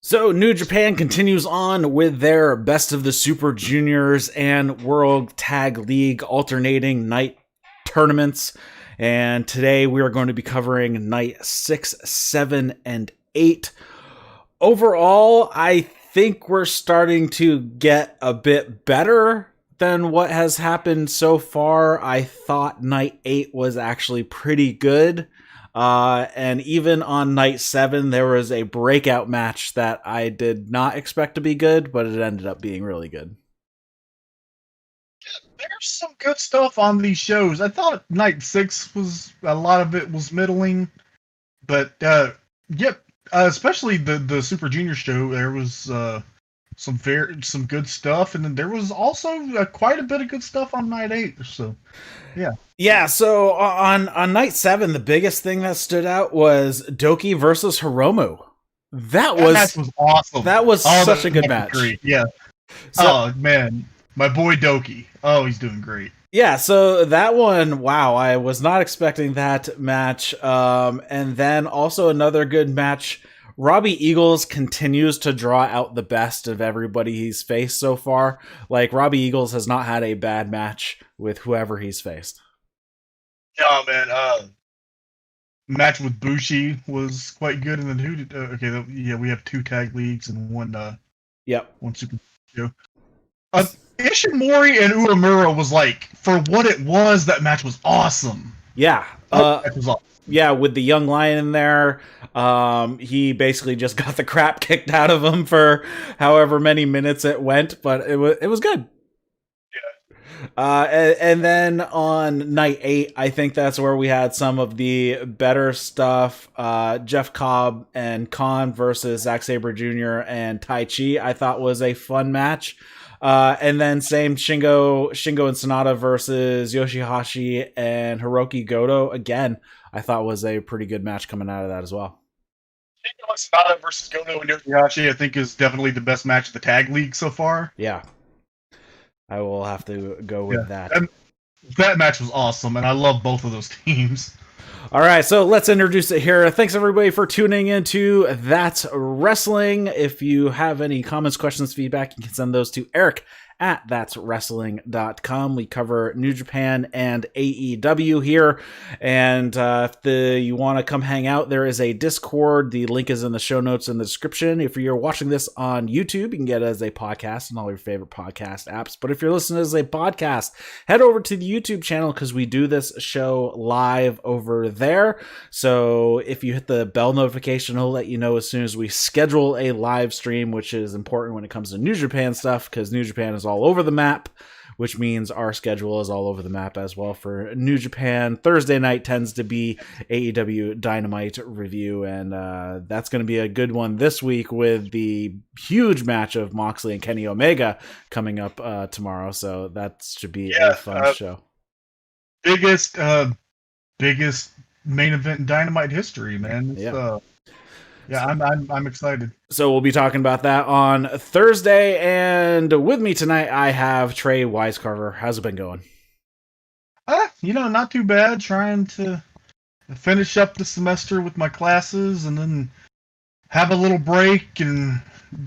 So, New Japan continues on with their Best of the Super Juniors and World Tag League alternating night tournaments. And today we are going to be covering night 6, 7, and 8. Overall, I think we're starting to get a bit better than what has happened so far. I thought night 8 was actually pretty good. And even on night 7, there was a breakout match that I did not expect to be good, but it ended up being really good. There's some good stuff on these shows. I thought night 6 was a lot of it was middling, but especially the Super Junior show. There was some good stuff, and then there was also quite a bit of good stuff on night 8. So, yeah. Yeah, so on night 7, the biggest thing that stood out was Doki versus Hiromu. That match was awesome. That was such a good match. Great. Yeah. So, man, my boy Doki. Oh, he's doing great. Yeah, so that one, wow, I was not expecting that match. And then also another good match. Robbie Eagles continues to draw out the best of everybody he's faced so far. Like, Robbie Eagles has not had a bad match with whoever he's faced. Yeah, man. Match with Bushi was quite good, and then we have 2 tag leagues and one super show. Ishimori and Uemura was like, for what it was, that match was awesome. Yeah, that was awesome. Yeah, with the young lion in there, he basically just got the crap kicked out of him for however many minutes it went, but it was good. And then on night 8, I think that's where we had some of the better stuff. Jeff Cobb and Khan versus Zack Sabre Jr. and Taichi, I thought was a fun match. And then same Shingo and Sanada versus Yoshi-Hashi and Hirooki Goto. Again, I thought was a pretty good match coming out of that as well. Shingo and Sanada versus Goto and Yoshi-Hashi, I think, is definitely the best match of the tag league so far. Yeah. I will have to go with that. That match was awesome, and I love both of those teams. All right, so let's introduce it here. Thanks, everybody, for tuning into That's Wrestling. If you have any comments, questions, feedback, you can send those to Eric at that'swrestling.com. We cover New Japan and AEW here. And if you want to come hang out, there is a Discord. The link is in the show notes in the description. If you're watching this on YouTube, you can get it as a podcast on all your favorite podcast apps. But if you're listening as a podcast, head over to the YouTube channel because we do this show live over there. So if you hit the bell notification, it'll let you know as soon as we schedule a live stream, which is important when it comes to New Japan stuff because New Japan is all over the map, which means our schedule is all over the map as well for New Japan. Thursday night tends to be AEW Dynamite review, and that's going to be a good one this week with the huge match of Moxley and Kenny Omega coming up tomorrow, so that should be a fun show. Biggest main event in Dynamite history, man. I'm excited. So we'll be talking about that on Thursday, and with me tonight I have Trae Wisecarver. How's it been going? Not too bad. Trying to finish up the semester with my classes, and then have a little break and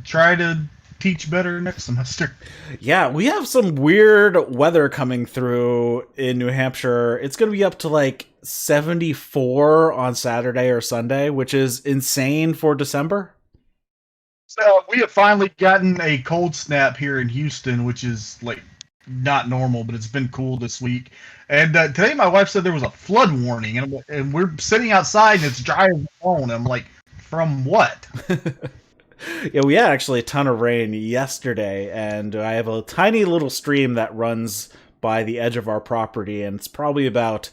try to teach better next semester. Yeah, we have some weird weather coming through in New Hampshire. It's going to be up to like 74 on Saturday or Sunday, which is insane for December. So we have finally gotten a cold snap here in Houston, which is like not normal, but it's been cool this week. And today my wife said there was a flood warning, and we're sitting outside and it's dry as a bone. I'm like, from what? Yeah, we had actually a ton of rain yesterday, and I have a tiny little stream that runs by the edge of our property, and it's probably about,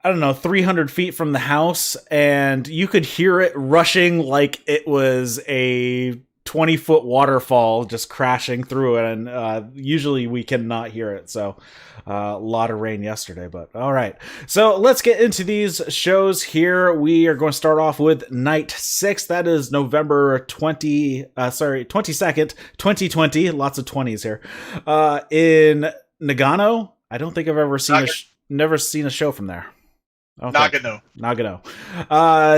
300 feet from the house, and you could hear it rushing like it was a 20-foot waterfall just crashing through it, and usually we cannot hear it, so a lot of rain yesterday, but all right. So let's get into these shows here. We are going to start off with Night 6. That is November 22nd, 2020. Lots of 20s here. In Nagano. I don't think I've ever seen never seen a show from there. Okay. Nagano.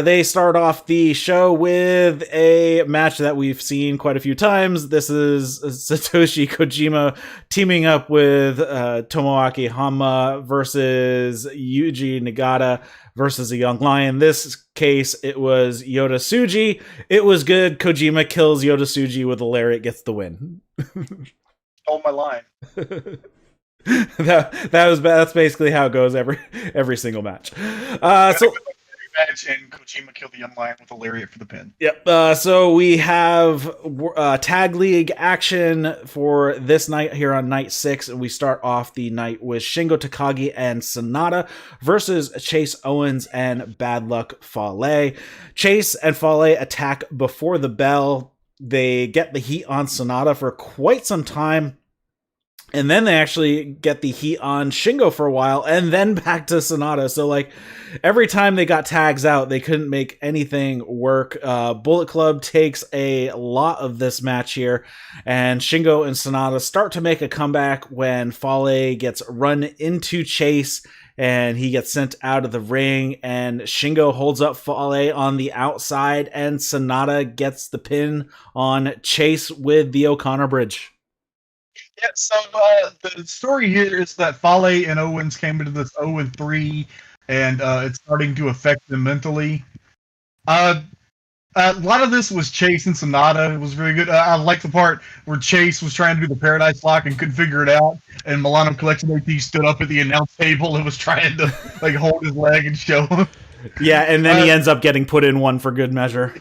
They start off the show with a match that we've seen quite a few times. This is Satoshi Kojima teaming up with Tomoaki Honma versus Yuji Nagata versus a Young Lion. This case, it was Yota Tsuji. It was good. Kojima kills Yota Tsuji with a lariat, gets the win. Oh, my line. That's basically how it goes every single match. Match, and Kojima killed the Young Lion with a lariat for the pin. Yep. So we have tag league action for this night here on night 6, and we start off the night with Shingo Takagi and Sanada versus Chase Owens and Bad Luck Fale. Chase and Fale attack before the bell. They get the heat on Sanada for quite some time. And then they actually get the heat on Shingo for a while, and then back to Sanada. So, like, every time they got tags out, they couldn't make anything work. Bullet Club takes a lot of this match here, and Shingo and Sanada start to make a comeback when Fale gets run into Chase, and he gets sent out of the ring, and Shingo holds up Fale on the outside, and Sanada gets the pin on Chase with the O'Connor Bridge. Yeah, so the story here is that Fale and Owens came into this 0-3, and it's starting to affect them mentally. A lot of this was Chase and Sanada. It was very good. I like the part where Chase was trying to do the Paradise Lock and couldn't figure it out, and Milano Collection AP stood up at the announce table and was trying to like hold his leg and show him. Yeah, and then he ends up getting put in one for good measure.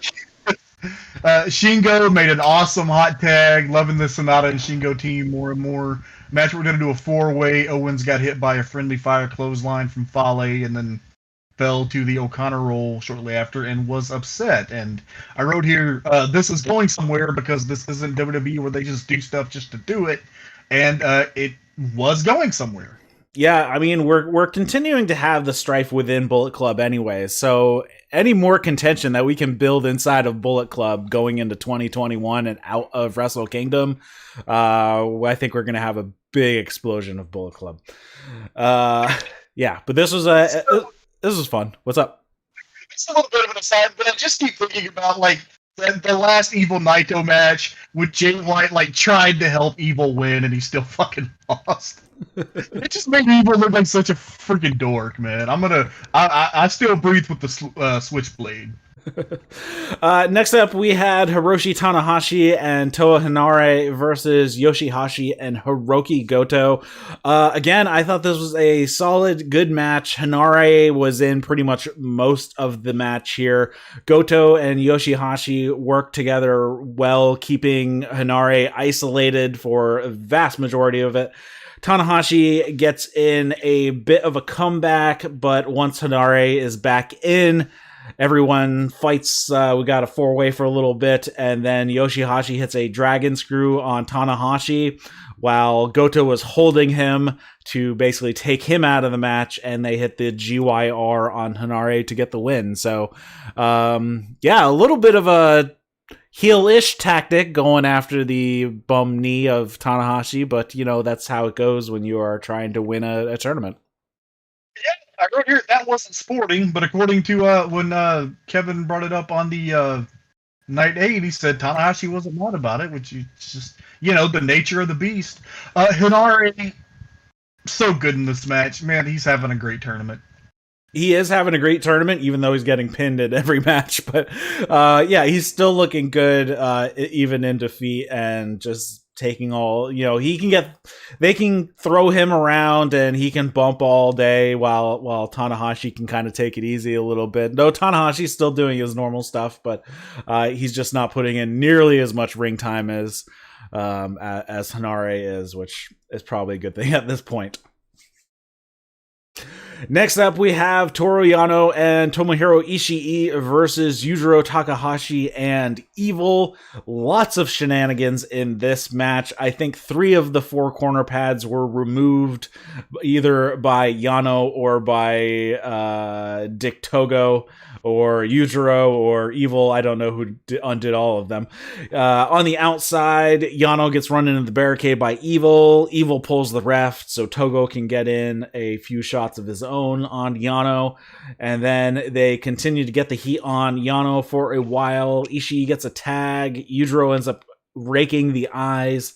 Shingo made an awesome hot tag. Loving the Sanada and Shingo team more and more. Match, we're going to do a 4-way. Owens got hit by a friendly fire clothesline from Fale and then fell to the O'Connor roll shortly after and was upset. And I wrote here, this is going somewhere because this isn't WWE where they just do stuff just to do it. And it was going somewhere. Yeah, I mean, we're continuing to have the strife within Bullet Club anyway, so any more contention that we can build inside of Bullet Club going into 2021 and out of Wrestle Kingdom, I think we're going to have a big explosion of Bullet Club. Yeah, but this was fun. What's up? It's a little bit of an aside, but I just keep thinking about, like, the last Evil Naito match with Jay White, like, tried to help Evil win, and he still fucking lost. It just made Evil look like such a freaking dork, man. I still breathe with the switchblade. Next up, we had Hiroshi Tanahashi and Toa Henare versus Yoshi-Hashi and Hirooki Goto. Again, I thought this was a solid, good match. Henare was in pretty much most of the match here. Goto and Yoshi-Hashi worked together well, keeping Henare isolated for a vast majority of it. Tanahashi gets in a bit of a comeback, but once Henare is back in, everyone fights. We got a 4-way for a little bit, and then Yoshi-Hashi hits a dragon screw on Tanahashi while Goto was holding him to basically take him out of the match, and they hit the GYR on Henare to get the win. So, yeah, a little bit of a heel-ish tactic going after the bum knee of Tanahashi, but, you know, that's how it goes when you are trying to win a tournament. Yeah, I wrote here that wasn't sporting, but according to when Kevin brought it up on the Night 8, he said Tanahashi wasn't mad about it, which is just, you know, the nature of the beast. Henare, so good in this match. Man, he's having a great tournament. He is having a great tournament, even though he's getting pinned at every match. But yeah, he's still looking good, even in defeat, and just taking all, you know, they can throw him around and he can bump all day while Tanahashi can kind of take it easy a little bit. No, Tanahashi's still doing his normal stuff, but he's just not putting in nearly as much ring time as Henare is, which is probably a good thing at this point. Next up, we have Toru Yano and Tomohiro Ishii versus Yujiro, Takahashi, and Evil. Lots of shenanigans in this match. I think 3 of the 4 corner pads were removed either by Yano or by Dick Togo, or Yujiro or Evil. I don't know who undid all of them. On the outside, Yano gets run into the barricade by Evil. Evil pulls the ref so Togo can get in a few shots of his own on Yano. And then they continue to get the heat on Yano for a while. Ichii gets a tag. Yujiro ends up raking the eyes.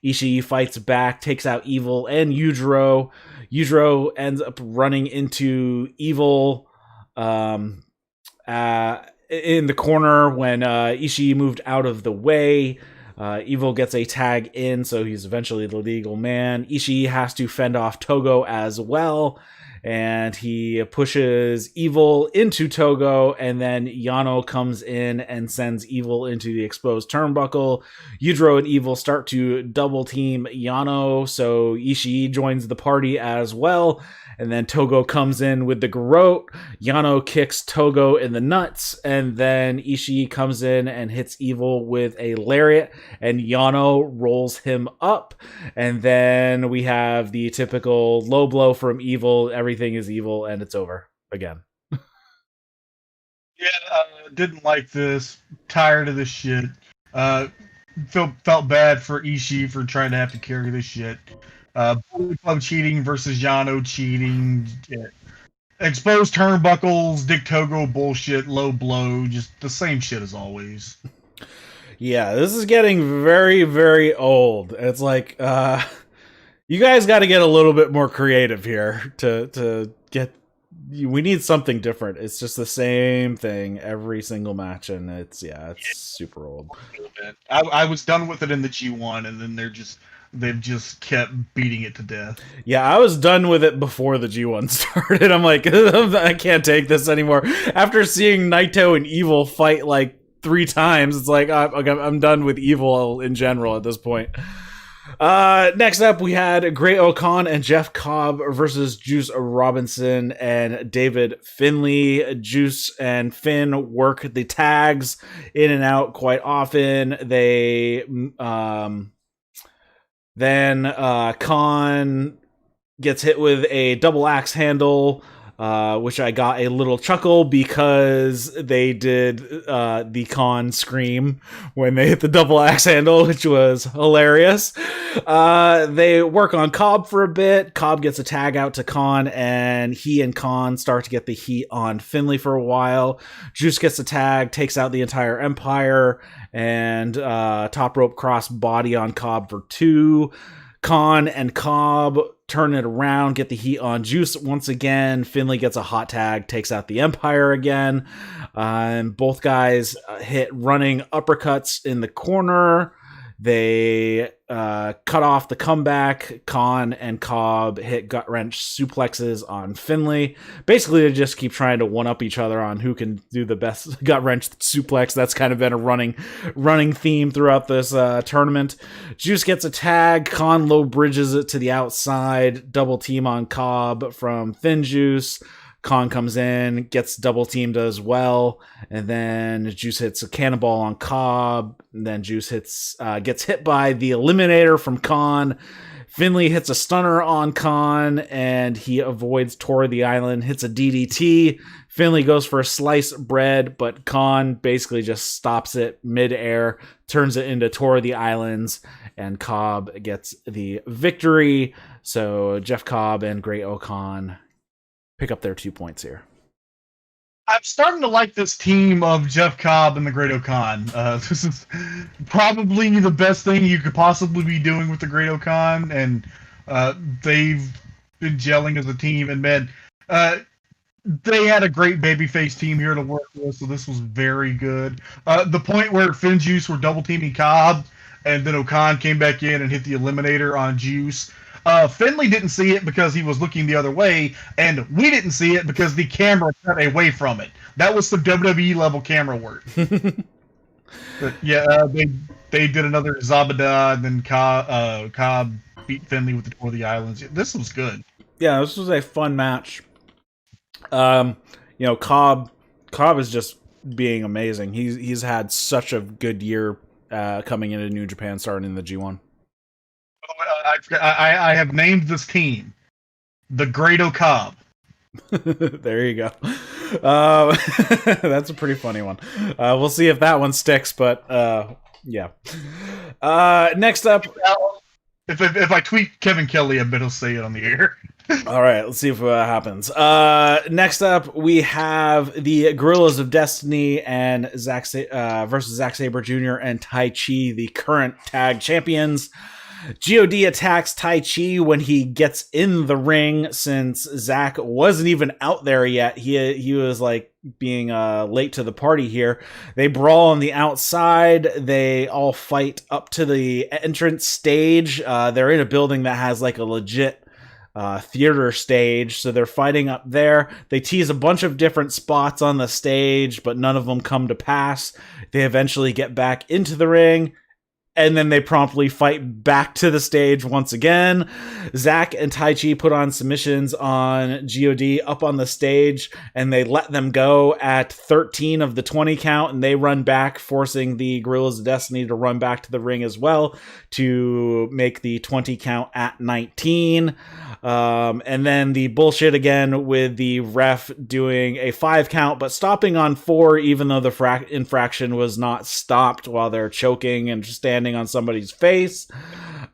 Ichii fights back, takes out Evil and Yujiro. Yujiro ends up running into Evil in the corner when Ichii moved out of the way. Evil gets a tag in, so he's eventually the legal man. Ichii has to fend off Togo as well, and he pushes Evil into Togo, and then Yano comes in and sends Evil into the exposed turnbuckle. Yujiro and Evil start to double team Yano, so Ichii joins the party as well. And then Togo comes in with the garrote. Yano kicks Togo in the nuts. And then Ichii comes in and hits Evil with a lariat. And Yano rolls him up. And then we have the typical low blow from Evil. Everything is evil and it's over again. Didn't like this. Tired of this shit. Felt bad for Ishii for trying to have to carry this shit. Bullet Club cheating versus Yano cheating. Yeah. Exposed turnbuckles, Dick Togo bullshit, low blow, just the same shit as always. Yeah, this is getting very, very old. It's like, you guys got to get a little bit more creative here to get. We need something different. It's just the same thing every single match, and it's super old. I was done with it in the G1, and then they've just kept beating it to death. Yeah, I was done with it before the G1 started. I'm like, I can't take this anymore. After seeing Naito and Evil fight like 3 times, it's like, I'm done with Evil in general at this point. Next up, we had Great O'Khan and Jeff Cobb versus Juice Robinson and David Finlay. Juice and Finn work the tags in and out quite often. They Then Khan gets hit with a double axe handle, which I got a little chuckle because they did the Khan scream when they hit the double axe handle, which was hilarious. They work on Cobb for a bit. Cobb gets a tag out to Khan, and he and Khan start to get the heat on Finlay for a while. Juice gets a tag, takes out the entire Empire, and top rope cross body on Cobb for 2. Khan and Cobb turn it around, get the heat on Juice once again. Finlay gets a hot tag, takes out the Empire again. And both guys hit running uppercuts in the corner. They cut off the comeback. Khan and Cobb hit gut wrench suplexes on Finlay. Basically, they just keep trying to one up each other on who can do the best gut wrench suplex. That's kind of been a running theme throughout this tournament. Juice gets a tag. Khan low bridges it to the outside. Double team on Cobb from Thin Juice. Khan comes in, gets double teamed as well, and then Juice hits a cannonball on Cobb, and then Juice gets hit by the Eliminator from Khan. Finlay hits a stunner on Khan, and he avoids Tour of the Island, hits a DDT. Finlay goes for a slice bread, but Khan basically just stops it mid-air, turns it into Tour of the Islands, and Cobb gets the victory. So Jeff Cobb and Great O'Khan pick up their 2 points here. I'm starting to like this team of Jeff Cobb and the Great O'Khan. This is probably the best thing you could possibly be doing with the Great O'Khan, and they've been gelling as a team. And man, they had a great babyface team here to work with, so this was very good. The point where Finn Juice were double teaming Cobb, and then O'Khan came back in and hit the Eliminator on Juice. Finlay didn't see it because he was looking the other way, and we didn't see it because the camera cut away from it. That was some WWE level camera work. But yeah, they did another Zabada, and then Cobb beat Finlay with the Tour of the Islands. This was good. Yeah, this was a fun match. Cobb is just being amazing. He's had such a good year coming into New Japan, starting in the G1. I have named this team the Great O'Cobb. There you go. That's a pretty funny one. We'll see if that one sticks, but yeah. Next up, if I tweet Kevin Kelly, I bet he'll say it on the air. all right, let's see if happens. Next up, we have the Gorillas of Destiny and versus Zack Sabre Jr. and Taichi, the current tag champions. God attacks Taichi when he gets in the ring, since Zack wasn't even out there yet. He was like being late to the party here. They brawl on the outside. They all fight up to the entrance stage. They're in a building that has like a legit theater stage, so they're fighting up there. They tease a bunch of different spots on the stage, but none of them come to pass. They eventually get back into the ring, and then they promptly fight back to the stage once again. Zack and Taichi put on submissions on God up on the stage, and they let them go at 13 of the 20 count, and they run back, forcing the Gorillas of Destiny to run back to the ring as well to make the 20 count at 19. And then the bullshit again with the ref doing a 5 count, but stopping on 4, even though the infraction was not stopped while they're choking and standing on somebody's face.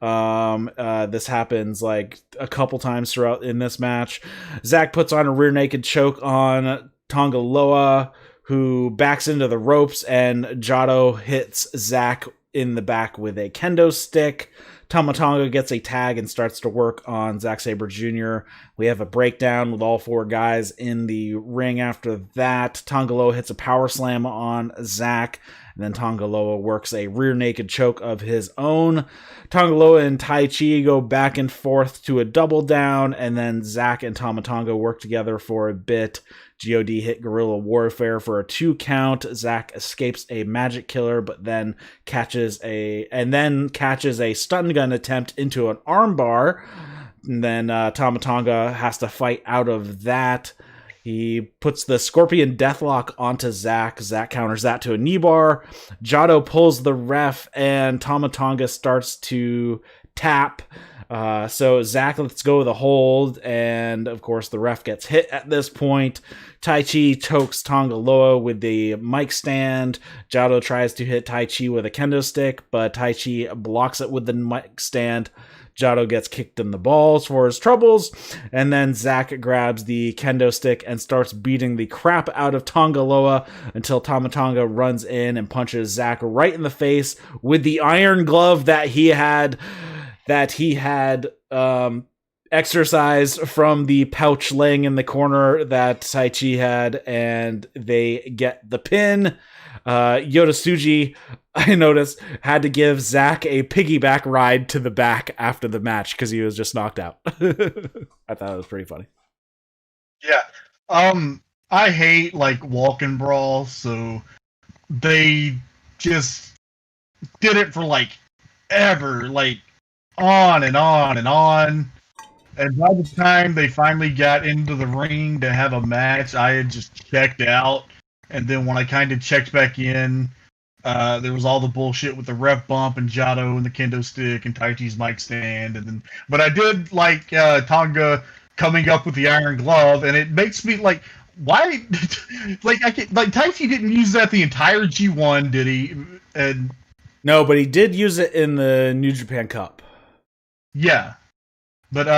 This happens like a couple times throughout in this match. Zack puts on a rear naked choke on Tanga Loa, who backs into the ropes, and Jado hits Zack in the back with a kendo stick. Tama Tonga gets a tag and starts to work on Zack Sabre Jr. We have a breakdown with all 4 guys in the ring after that. Tongaloa hits a power slam on Zack, and then Tongaloa works a rear naked choke of his own. Tongaloa and Taichi go back and forth to a double down, and then Zack and Tama Tonga work together for a bit. God hit Guerrilla Warfare for a 2 count. Zack escapes a magic killer, but then catches a stun gun attempt into an armbar. And then Tama Tonga has to fight out of that. He puts the Scorpion Deathlock onto Zack. Zack counters that to a knee bar. Jado pulls the ref, and Tama Tonga starts to tap. So Zack lets go of the hold, and of course the ref gets hit at this point. Taichi chokes Tonga Loa with the mic stand. Jado tries to hit Taichi with a kendo stick, but Taichi blocks it with the mic stand. Jado gets kicked in the balls for his troubles, and then Zack grabs the kendo stick and starts beating the crap out of Tonga Loa until Tama Tonga runs in and punches Zack right in the face with the iron glove that he had exercised from the pouch laying in the corner that Taichi had, and they get the pin. Yota Tsuji, I noticed, had to give Zack a piggyback ride to the back after the match because he was just knocked out. I thought it was pretty funny. Yeah. I hate like walking brawls, so they just did it for like ever, like on and on and on. And by the time they finally got into the ring to have a match, I had just checked out. And then when I kind of checked back in, there was all the bullshit with the ref bump and Jado and the kendo stick and Taichi's mic stand. But I did like Tonga coming up with the iron glove, and it makes me like, why? Taichi didn't use that the entire G1, did he? And no, but he did use it in the New Japan Cup. Yeah. But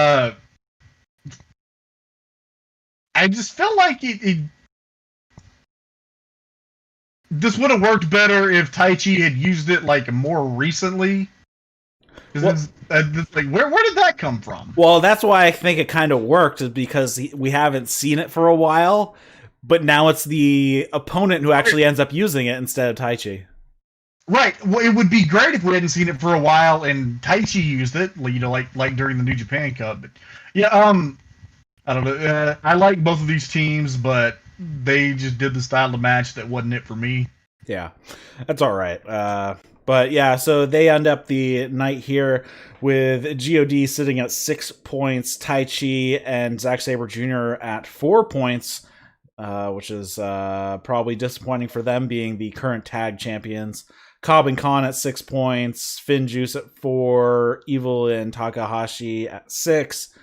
I just felt like this would have worked better if Taichi had used it like more recently. Well, like where did that come from? Well, that's why I think it kind of worked, is because we haven't seen it for a while, but now it's the opponent who actually ends up using it instead of Taichi. Right. Well, it would be great if we hadn't seen it for a while and Taichi used it, like during the New Japan Cup. But yeah, I don't know. I like both of these teams, but they just did the style of match that wasn't it for me. Yeah, that's all right. But yeah, so they end up the night here with God sitting at 6 points, Taichi and Zack Sabre Jr. at 4 points, which is probably disappointing for them being the current tag champions. Cobb and Khan at 6 points, Finn Juice at 4, Evil and Takahashi at 6,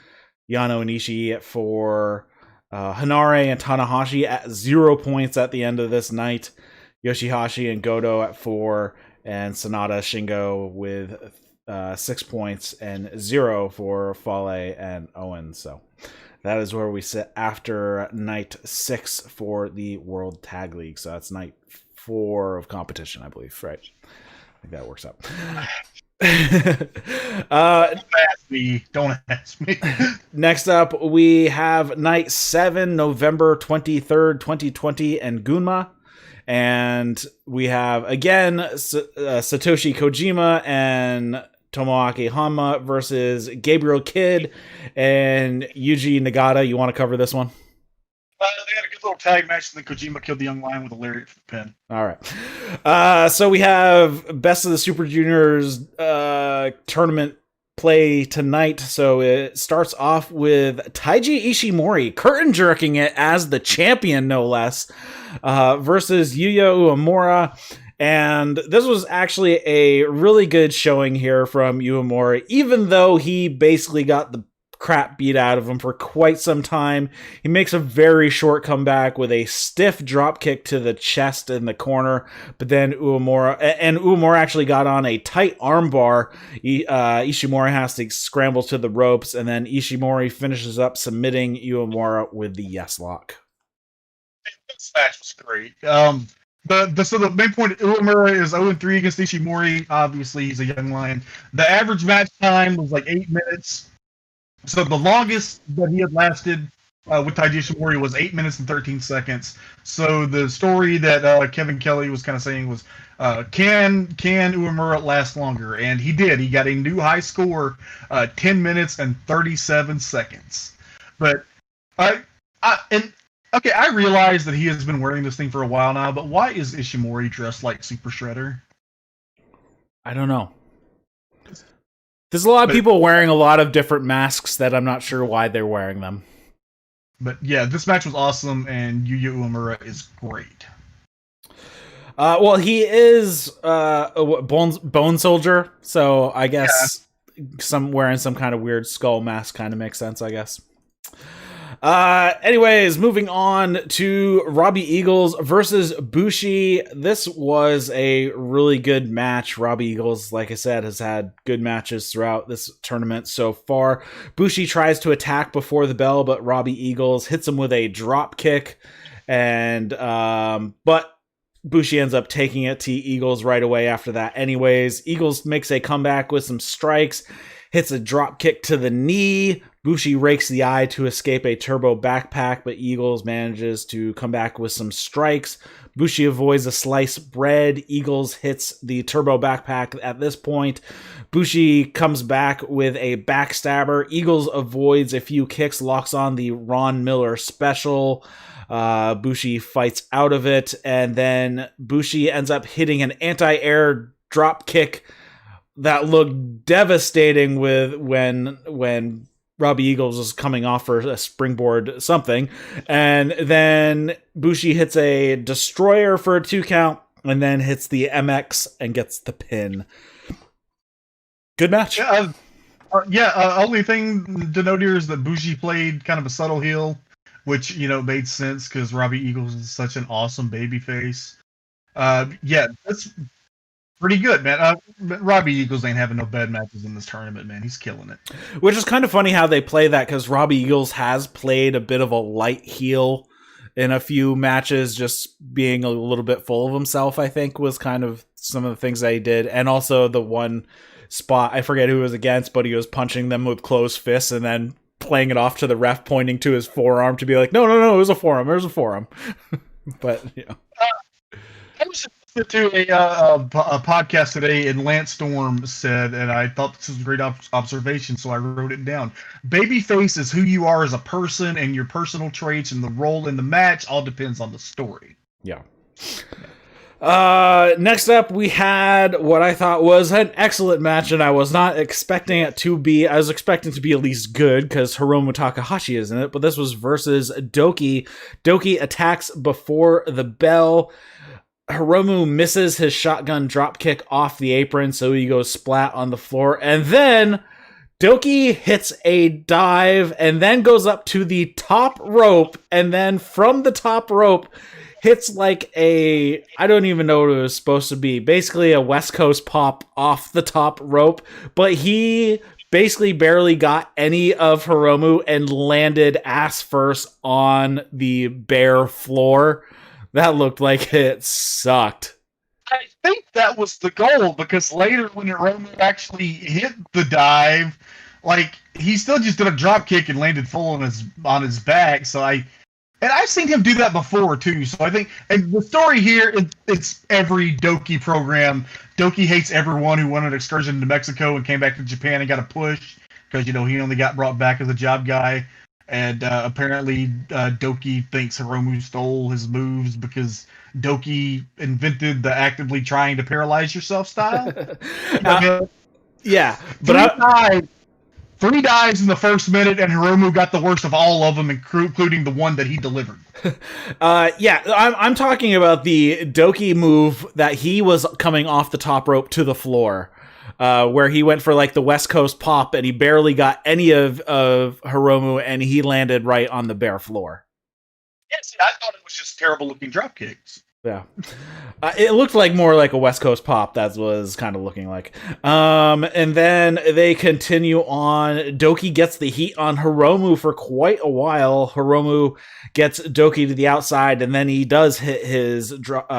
Yano and Ishii at 4, Henare and Tanahashi at 0 points at the end of this night. Yoshi-Hashi and Goto at 4, and Sanada Shingo with 6 points and 0 for Fale and Owens. So that is where we sit after night 6 for the World Tag League. So that's night 4 of competition, I believe, right? I think that works out. Don't ask me. Next up, we have night 7, November 23rd, 2020, and Gunma. And we have, again, Satoshi Kojima and Tomoaki Honma versus Gabriel Kidd and Yuji Nagata. You want to cover this one? They had a good little tag match, and then Kojima killed the young lion with a lariat for the pin. All right. So we have Best of the Super Juniors tournament play tonight. So it starts off with Taiji Ishimori curtain jerking it as the champion, no less, versus Yuya Uemura. And this was actually a really good showing here from Uemura, even though he basically got the crap beat out of him for quite some time. He makes a very short comeback with a stiff drop kick to the chest in the corner, but then Uemura actually got on a tight armbar. Ishimori has to scramble to the ropes, and then Ishimori finishes up submitting Uemura with the yes lock. This match was great. So the main point, Uemura is 0-3 against Ishimori. Obviously, he's a young lion. The average match time was like 8 minutes. So the longest that he had lasted with Taiji Ishimori was 8 minutes and 13 seconds. So the story that Kevin Kelly was kind of saying was, can Uemura last longer? And he did. He got a new high score, 10 minutes and 37 seconds. But I realize that he has been wearing this thing for a while now, but why is Ishimori dressed like Super Shredder? I don't know. There's a lot of people wearing a lot of different masks that I'm not sure why they're wearing them. But yeah, this match was awesome, and Yuya Uemura is great. Well, he is a bone soldier, so I guess wearing some kind of weird skull mask kind of makes sense, I guess. Anyways, moving on to Robbie Eagles versus Bushi. This was a really good match. Robbie Eagles, like I said, has had good matches throughout this tournament so far. Bushi tries to attack before the bell, but Robbie Eagles hits him with a drop kick, and but Bushi ends up taking it to Eagles right away after that. Anyways, Eagles makes a comeback with some strikes, hits a drop kick to the knee. Bushi rakes the eye to escape a turbo backpack, but Eagles manages to come back with some strikes. Bushi avoids a sliced bread. Eagles hits the turbo backpack at this point. Bushi comes back with a backstabber. Eagles avoids a few kicks, locks on the Ron Miller special. Bushi fights out of it, and then Bushi ends up hitting an anti-air drop kick that looked devastating when Robbie Eagles was coming off for a springboard something. And then Bushi hits a destroyer for a 2 count, and then hits the MX and gets the pin. Good match. Only thing to note here is that Bushi played kind of a subtle heel, which, made sense because Robbie Eagles is such an awesome babyface. That's pretty good, man. Robbie Eagles ain't having no bad matches in this tournament, man. He's killing it. Which is kind of funny how they play that, because Robbie Eagles has played a bit of a light heel in a few matches, just being a little bit full of himself, I think, was kind of some of the things that he did. And also the one spot, I forget who it was against, but he was punching them with closed fists and then playing it off to the ref, pointing to his forearm to be like, no, it was a forearm. It was a forearm. But, I was to a podcast today, and Lance Storm said, and I thought this was a great observation, so I wrote it down. Babyface is who you are as a person, and your personal traits and the role in the match all depends on the story. Yeah. Next up, we had what I thought was an excellent match, and I was not expecting it to be. I was expecting it to be at least good, because Hiromu Takahashi is in it, but this was versus Doki. Doki attacks before the bell. Hiromu misses his shotgun drop kick off the apron, so he goes splat on the floor. And then Doki hits a dive and then goes up to the top rope, and then from the top rope hits like I don't even know what it was supposed to be. Basically a West Coast pop off the top rope, but he basically barely got any of Hiromu and landed ass first on the bare floor. That looked like it sucked. I think that was the goal, because later when Hiromu actually hit the dive, like, he still just did a drop kick and landed full on his back. So I've seen him do that before too. So I think, and the story here, it's every Doki program. Doki hates everyone who went on an excursion to Mexico and came back to Japan and got a push because he only got brought back as a job guy. And apparently Doki thinks Hiromu stole his moves because Doki invented the actively trying to paralyze yourself style. Yeah, but Three dives in the first minute, and Hiromu got the worst of all of them, including the one that he delivered. Yeah, I'm talking about the Doki move that he was coming off the top rope to the floor, where he went for like the West Coast pop, and he barely got any of Hiromu, and he landed right on the bare floor. Yes, I thought it was just terrible looking drop kicks. Yeah. It looked like more like a West Coast pop. That was kind of looking like. And then they continue on. Doki gets the heat on Hiromu for quite a while. Hiromu gets Doki to the outside, and then he does hit his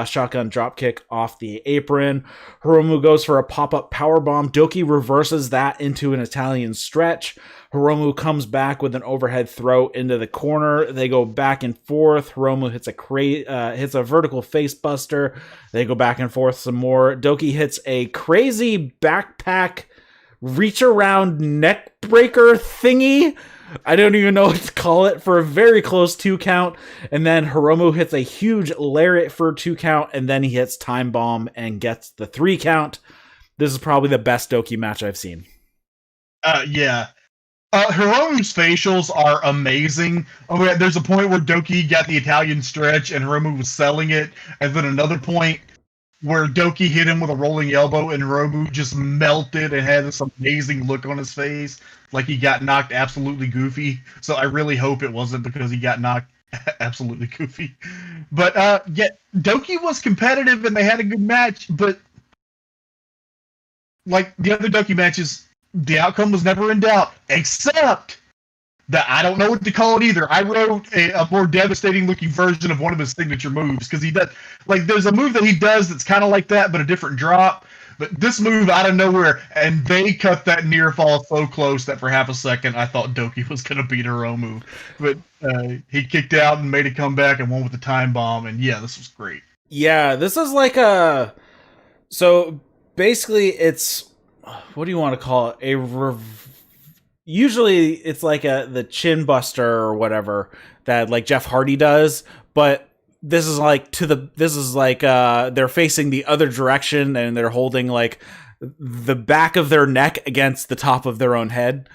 shotgun dropkick off the apron. Hiromu goes for a pop-up powerbomb. Doki reverses that into an Italian stretch. Hiromu comes back with an overhead throw into the corner. They go back and forth. Hiromu hits a vertical face buster. They go back and forth some more. Doki hits a crazy backpack reach around neck breaker thingy. I don't even know what to call it, for a very close 2 count. And then Hiromu hits a huge lariat for a 2 count, and then he hits time bomb and gets the 3 count. This is probably the best Doki match I've seen. Yeah. Hiromu's facials are amazing. Okay, there's a point where Doki got the Italian stretch and Hiromu was selling it, and then another point where Doki hit him with a rolling elbow and Hiromu just melted and had this amazing look on his face, like he got knocked absolutely goofy. So I really hope it wasn't because he got knocked absolutely goofy. But yeah, Doki was competitive and they had a good match, but like the other Doki matches, the outcome was never in doubt, except that I don't know what to call it either. I wrote a more devastating looking version of one of his signature moves, because he does, like, there's a move that he does that's kind of like that, but a different drop. But this move out of nowhere, and they cut that near fall so close that for half a second I thought Doki was going to beat Hiromu. But he kicked out and made a comeback and won with the time bomb, and yeah, this was great. Yeah, this is like so basically it's, what do you want to call it? Usually it's like the chin buster or whatever that like Jeff Hardy does, but this is like they're facing the other direction and they're holding like the back of their neck against the top of their own head.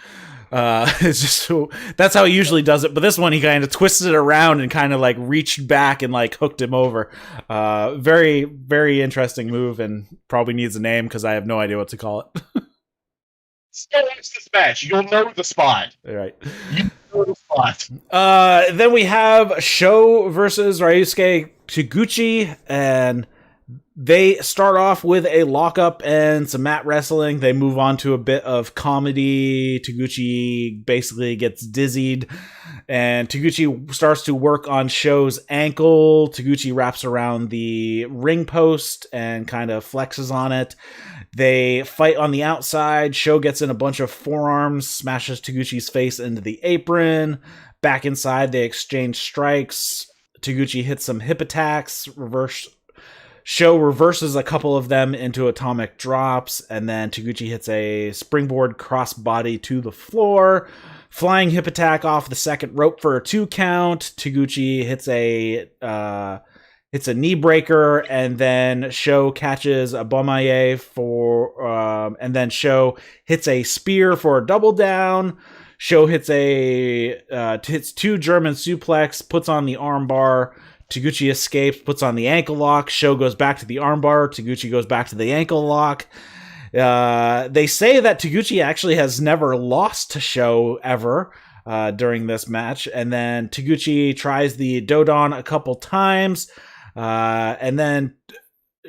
It's just that's how he usually does it, but this one he kind of twisted it around and kind of like reached back and like hooked him over. Very, very interesting move, and probably needs a name because I have no idea what to call it. Still watch this match. You'll know the spot. All right. You know the spot. Then we have Sho versus Ryusuke Taguchi, and they start off with a lockup and some mat wrestling. They move on to a bit of comedy. Taguchi basically gets dizzied, and Taguchi starts to work on Sho's ankle. Taguchi wraps around the ring post and kind of flexes on it. They fight on the outside. Sho gets in a bunch of forearms, smashes Taguchi's face into the apron. Back inside, they exchange strikes. Taguchi hits some hip attacks. Sho reverses a couple of them into atomic drops, and then Taguchi hits a springboard crossbody to the floor. Flying hip attack off the second rope for a 2 count. Taguchi hits a knee breaker, and then Sho catches a Bomaye and then Sho hits a spear for a double down. Sho hits 2 German suplex, puts on the armbar. Taguchi escapes, puts on the ankle lock. Sho goes back to the armbar. Taguchi goes back to the ankle lock. They say that Taguchi actually has never lost to Sho ever during this match. And then Taguchi tries the Dodon a couple times. And then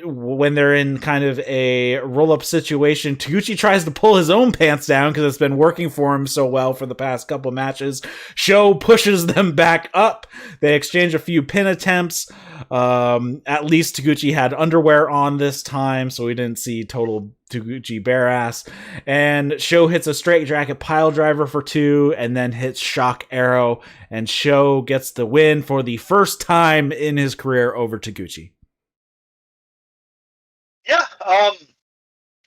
when they're in kind of a roll-up situation, Taguchi tries to pull his own pants down because it's been working for him so well for the past couple matches. Sho pushes them back up. They exchange a few pin attempts. At least Taguchi had underwear on this time, so we didn't see total Taguchi bare ass. And Sho hits a straight jacket pile driver for 2, and then hits shock arrow, and Sho gets the win for the first time in his career over Taguchi. Yeah,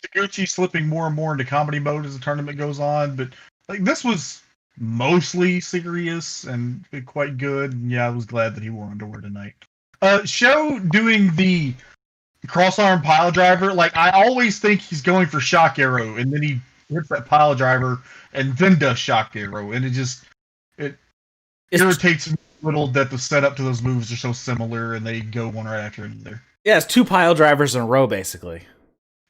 Taguchi slipping more and more into comedy mode as the tournament goes on, but like this was mostly serious and quite good. And yeah, I was glad that he wore underwear tonight. Sho doing the cross arm pile driver, like I always think he's going for shock arrow, and then he hits that pile driver and then does shock arrow, and it irritates me a little that the setup to those moves are so similar and they go one right after another. Yeah, it's 2 pile drivers in a row, basically.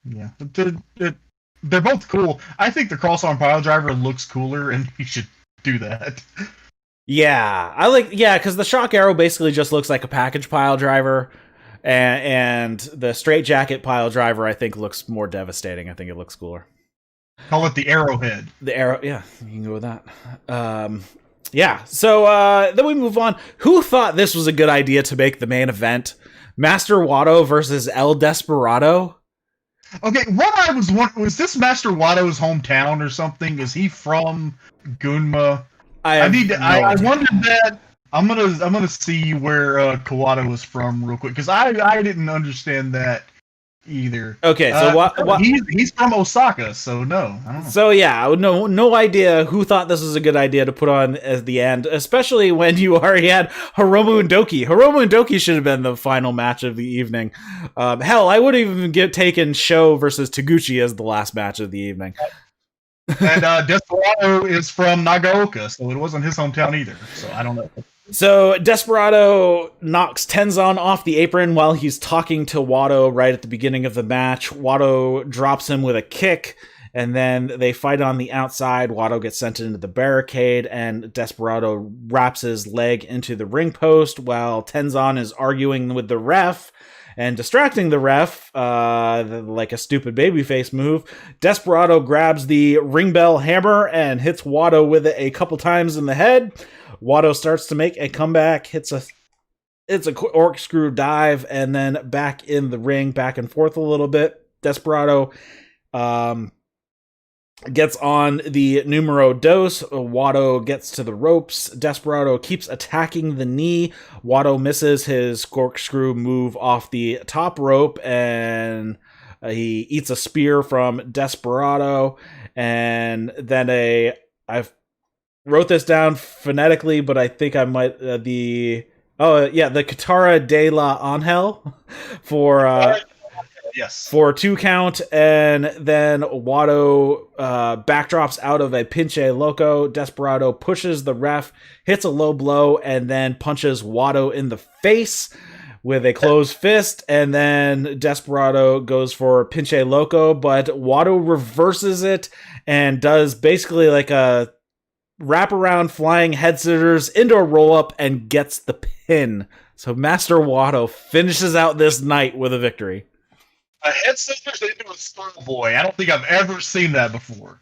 Yeah, they're both cool. I think the cross-arm pile driver looks cooler, and he should do that. Yeah, because the shock arrow basically just looks like a package pile driver, and the straight jacket pile driver, I think, looks more devastating. I think it looks cooler. Call it the arrowhead. The arrow, yeah, you can go with that. Yeah, so then we move on. Who thought this was a good idea to make the main event? Master Wato versus El Desperado? Okay, what I was wondering, was this Master Wato's hometown or something? Is he from Gunma? I wondered that. I'm gonna see where Kawato was from real quick, because I didn't understand that either. Okay, so he's from Osaka, so no, I don't know. So yeah, no idea who thought this was a good idea to put on at the end, especially when you already had Hiromu and Doki. Hiromu and Doki should have been the final match of the evening. Hell, I would have even taken Sho versus Taguchi as the last match of the evening. And Desperado is from Nagaoka, so it wasn't his hometown either. So I don't know. So Desperado knocks Tenzan off the apron while he's talking to Wato right at the beginning of the match. Wato drops him with a kick, and then they fight on the outside. Wato gets sent into the barricade, and Desperado wraps his leg into the ring post while Tenzan is arguing with the ref and distracting the ref like a stupid babyface move. Desperado grabs the ring bell hammer and hits Wato with it a couple times in the head. Wato starts to make a comeback, hits a corkscrew dive, and then back in the ring, back and forth a little bit. Desperado gets on the numero dos. Wato gets to the ropes. Desperado keeps attacking the knee. Wato misses his corkscrew move off the top rope, and he eats a spear from Desperado. And then I've wrote this down phonetically, but I think I might the Katara de la Angel for 2 count, and then Wato backdrops out of a pinche loco. Desperado pushes the ref, hits a low blow, and then punches Wato in the face with a closed fist, and then Desperado goes for pinche loco, but Wato reverses it and does basically like a wraparound flying head scissors into a roll-up and gets the pin. So Master Wato finishes out this night with a victory. A head scissors into a schoolboy. I don't think I've ever seen that before.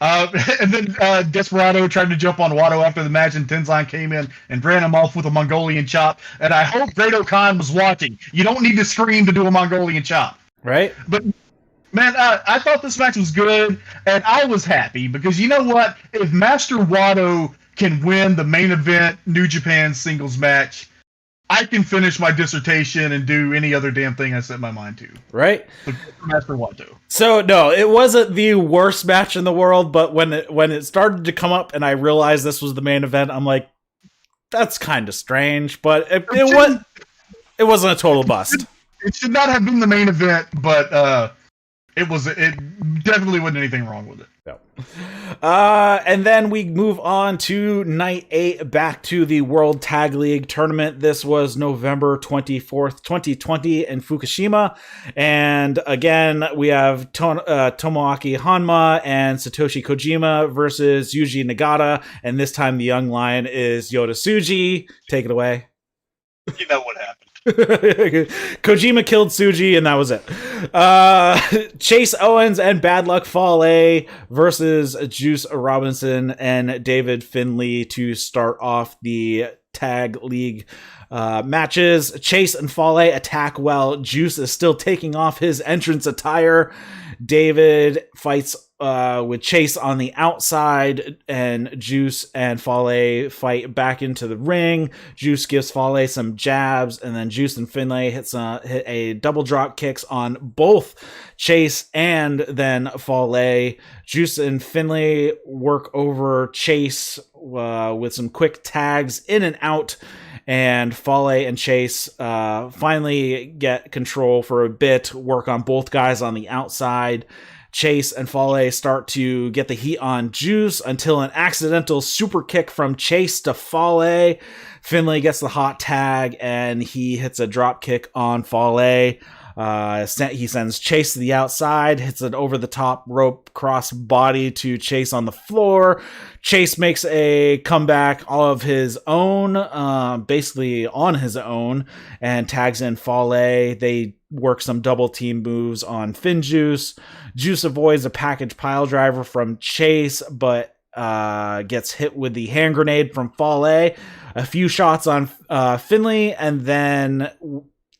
And then Desperado tried to jump on Wato after the match, and Tenzan came in and ran him off with a Mongolian chop. And I hope Great Khan was watching. You don't need to scream to do a Mongolian chop. Right? But man, I thought this match was good, and I was happy, because you know what? If Master Wato can win the main event New Japan singles match, I can finish my dissertation and do any other damn thing I set my mind to. Right? Master Wato. So, no, it wasn't the worst match in the world, but when it started to come up and I realized this was the main event, I'm like, that's kind of strange, but it wasn't a total bust. It should not have been the main event, but It definitely wasn't anything wrong with it. No. And then we move on to night 8, back to the World Tag League tournament. This was November 24th, 2020 in Fukushima. And again, we have Tomoaki Honma and Satoshi Kojima versus Yuji Nagata. And this time the young lion is Yota Tsuji. Take it away. You know what happened. Kojima killed Tsuji, and that was it. Chase Owens and Bad Luck Fale versus Juice Robinson and David Finlay to start off the tag league matches. Chase and Fale attack while Juice is still taking off his entrance attire. David fights with Chase on the outside, and Juice and Fale fight back into the ring. Juice gives Fale some jabs, and then Juice and Finlay hit a double drop kicks on both Chase and then Fale. Juice and Finlay work over Chase with some quick tags in and out. And Fale and Chase finally get control for a bit, work on both guys on the outside. Chase and Fale start to get the heat on Juice until an accidental super kick from Chase to Fale. Finlay gets the hot tag and he hits a drop kick on Fale. He sends Chase to the outside, hits an over-the-top rope cross body to Chase on the floor. Chase makes a comeback all of his own, basically on his own, and tags in Fale. They work some double team moves on Juice. Juice avoids a package pile driver from Chase, but gets hit with the hand grenade from Fale. A few shots on Finlay, and then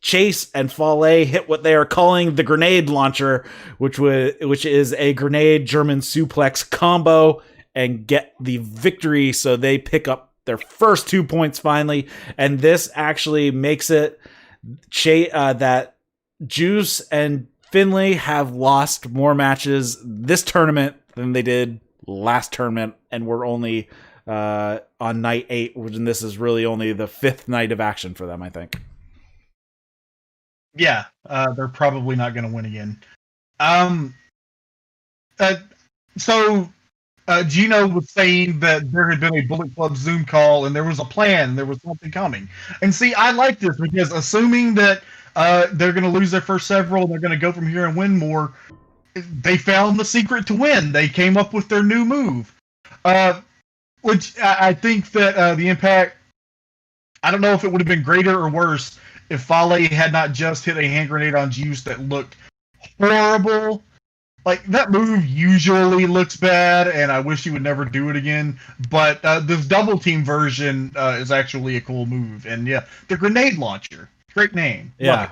Chase and Fale hit what they are calling the grenade launcher, which is a grenade German suplex combo, and get the victory. So they pick up their first 2 points finally, and this actually makes it that Juice and Finlay have lost more matches this tournament than they did last tournament, and we're only on night 8, and this is really only the 5th night of action for them, I think. Yeah, they're probably not going to win again. So Gino was saying that there had been a Bullet Club Zoom call and there was a plan, there was something coming. And see, I like this because assuming that they're going to lose their first several, they're going to go from here and win more, they found the secret to win. They came up with their new move, which I think that the Impact, I don't know if it would have been greater or worse if Fale had not just hit a hand grenade on Juice that looked horrible. Like, that move usually looks bad, and I wish he would never do it again. But this double team version is actually a cool move. And yeah, the grenade launcher, great name. Yeah.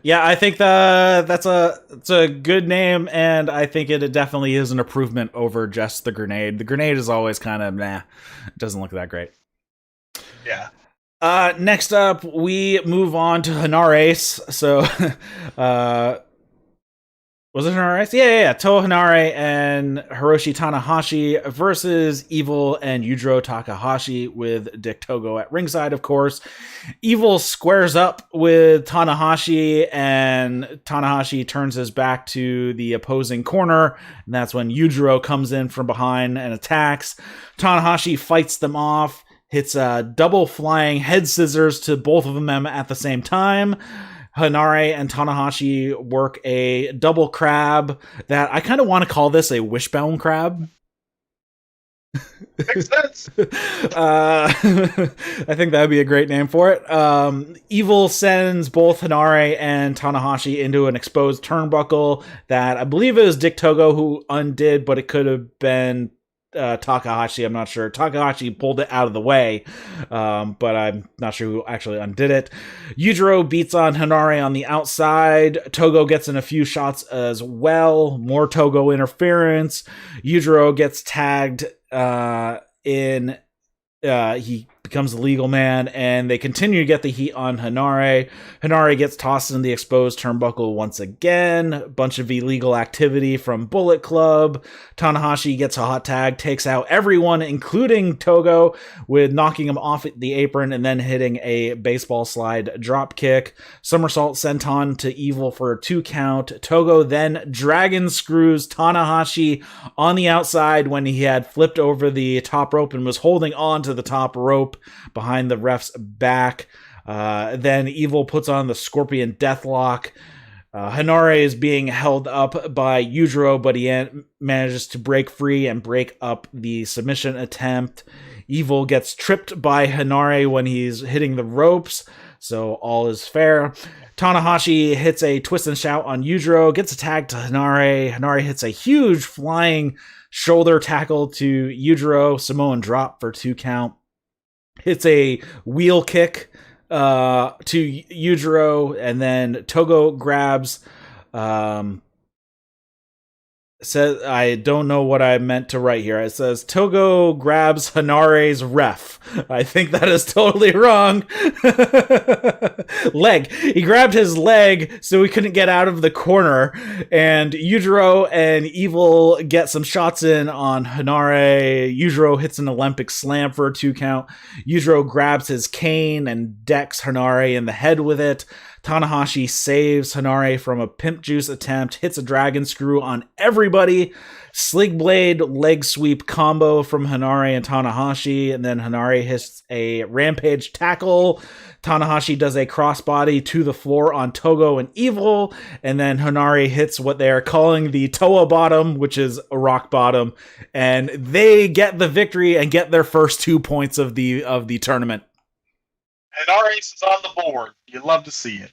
Yeah, I think it's a good name, and I think it definitely is an improvement over just the grenade. The grenade is always kind of it doesn't look that great. Yeah. Next up, we move on to Henare. So, was it Henare? Yeah. Toa Henare and Hiroshi Tanahashi versus Evil and Yujiro Takahashi with Dick Togo at ringside, of course. Evil squares up with Tanahashi, and Tanahashi turns his back to the opposing corner, and that's when Yujiro comes in from behind and attacks. Tanahashi fights them off, hits a double flying head scissors to both of them at the same time. Henare and Tanahashi work a double crab that I kind of want to call this a wishbone crab. Makes sense. I think that would be a great name for it. Evil sends both Henare and Tanahashi into an exposed turnbuckle that I believe it was Dick Togo who undid, but it could have been Takahashi. I'm not sure. Takahashi pulled it out of the way, but I'm not sure who actually undid it. Yujiro beats on Henare on the outside. Togo gets in a few shots as well. More Togo interference. Yujiro gets tagged in. He becomes the legal man, and they continue to get the heat on Henare. Henare gets tossed in the exposed turnbuckle once again. A bunch of illegal activity from Bullet Club. Tanahashi gets a hot tag, takes out everyone, including Togo, with knocking him off the apron and then hitting a baseball slide drop kick. Somersault senton to Evil for a 2 count. Togo then dragon screws Tanahashi on the outside when he had flipped over the top rope and was holding on to the top rope behind the ref's back. Then Evil puts on the Scorpion Deathlock. Henare is being held up by Yujiro, but he manages to break free and break up the submission attempt. Evil gets tripped by Henare when he's hitting the ropes, so all is fair. Tanahashi hits a twist and shout on Yujiro, gets a tag to Henare. Henare hits a huge flying shoulder tackle to Yujiro, Samoan drop for 2 count. Hits a wheel kick to Yujiro, and then Togo grabs says, I don't know what I meant to write here. It says Togo grabs Hanare's ref. I think that is totally wrong. Leg. He grabbed his leg so he couldn't get out of the corner. And Yujiro and Evil get some shots in on Henare. Yujiro hits an Olympic slam for a 2 count. Yujiro grabs his cane and decks Henare in the head with it. Tanahashi saves Henare from a pimp juice attempt, hits a dragon screw on everybody, sling blade leg sweep combo from Henare and Tanahashi, and then Henare hits a rampage tackle. Tanahashi does a crossbody to the floor on Togo and Evil, and then Henare hits what they are calling the Toa bottom, which is a rock bottom, and they get the victory and get their first 2 points of the tournament. And our ace is on the board. You love to see it.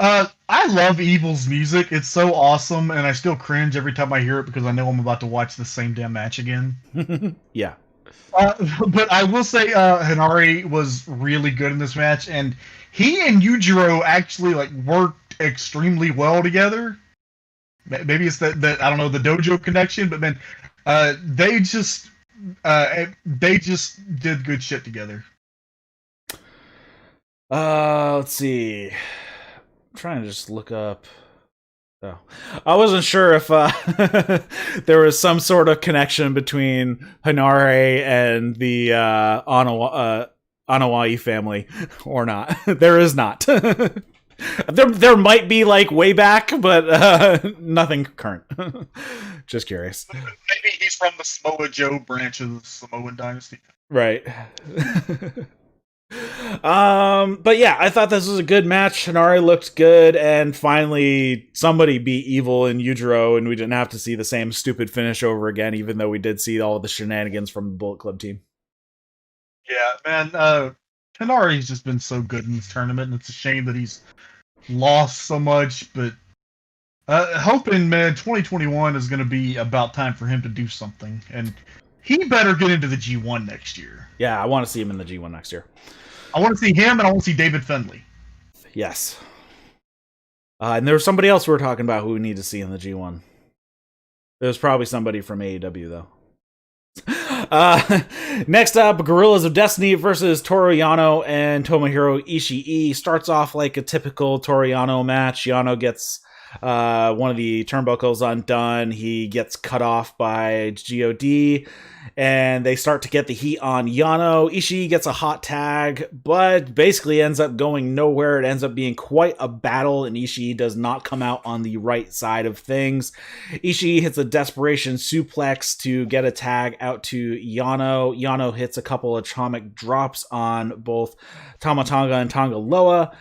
I love Evil's music. It's so awesome, and I still cringe every time I hear it because I know I'm about to watch the same damn match again. Yeah. But I will say Henare was really good in this match, and he and Yujiro actually worked extremely well together. Maybe it's that I don't know, the dojo connection, but man, they just did good shit together. Let's see. I'm trying to just look up. Oh, I wasn't sure if there was some sort of connection between Henare and the Anawai family or not. There is not. There might be way back, but nothing current. Just curious. Maybe he's from the Samoa Joe branch of the Samoan dynasty. Right. But yeah, I thought this was a good match. Henare looked good, and finally somebody beat Evil and Yujiro, and we didn't have to see the same stupid finish over again, even though we did see all the shenanigans from the Bullet Club team. Yeah, man, Henare's just been so good in this tournament, and it's a shame that he's lost so much, but hoping, man, 2021 is going to be about time for him to do something, and he better get into the G1 next year. Yeah, I want to see him in the G1 next year. I want to see him, and I want to see David Finlay. Yes. And there was somebody else we were talking about who we need to see in the G1. There's probably somebody from AEW, though. Next up, Gorillas of Destiny versus Toru Yano and Tomohiro Ishii. Starts off like a typical Toru Yano match. Yano gets one of the turnbuckles undone. He gets cut off by God, and they start to get the heat on Yano. Ishii gets a hot tag, but basically ends up going nowhere. It ends up being quite a battle, and Ishii does not come out on the right side of things. Ishii hits a desperation suplex to get a tag out to Yano. Yano hits a couple of atomic drops on both Tama Tonga and Tonga Loa.